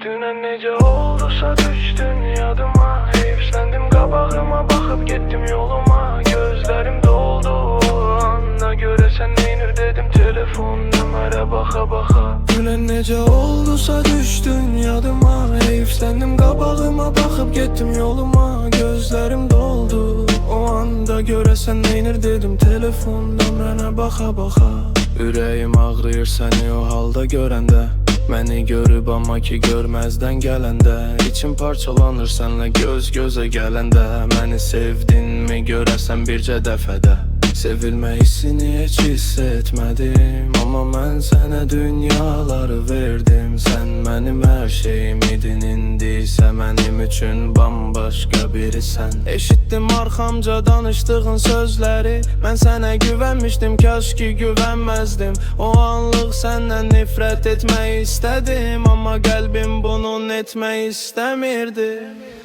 Dünən necə oldusa düşdün yadıma. Heyfsəndim qabağıma baxıb getdim yoluma. Gözlərim doldu o anda, görəsən neynir dedim telefon nömrə baxa-baxa. Dünən necə oldusa düşdün yadıma. Heyfsəndim qabağıma baxıb getdim yoluma. Gözlərim doldu o anda, görəsən neynir dedim telefon nömrənə baxa-baxa. Ürəyim ağrıyır səni o halda görəndə. Məni görüb amma ki görməzdən gələndə. İçim parçalanır sənlə göz gözə gələndə. Məni sevdinmi görəsən bircə dəfədə. Sevilmə hissini heç hiss etmədim, amma mən sənə dünyaları verdim. Sən mənim hər şeyim idin, indi isə mənim üçün bambaşqa birisən. Eşitdim arxamca danışdığın sözləri. Mən sənə güvənmişdim, kaş ki güvənməzdim. O anlıq səndən nifrət etmək istədim, amma qəlbim bunun etmək istəmirdi.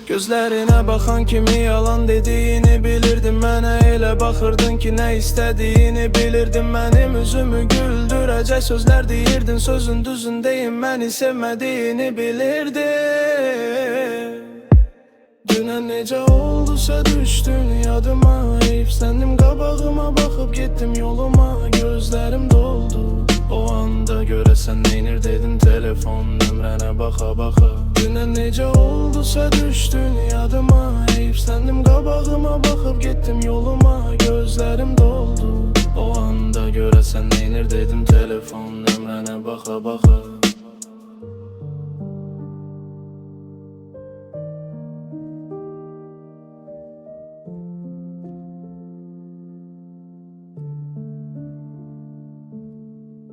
Gözlərinə baxan kimi yalan dediyini bilirdim. Mənə elə baxırdın ki nə istədiyini bilirdim. Mənim üzümü güldürəcək sözlər deyirdin. Sözün düzün deyim, məni sevmədiyini bilirdim. Dünən necə oldusa düşdün yadıma. Heyfsəndim qabağıma baxıb getdim yoluma. Gözlərim doldu o anda, görəsən neynir dedim telefon nömrənə baxa-baxa. Dünən necə oldusa düşdün yadıma. Heyfsəndim qabağıma baxıb getdim yoluma. Gözlərim doldu o anda, görəsən neynir dedim telefon nömrənə baxa-baxa.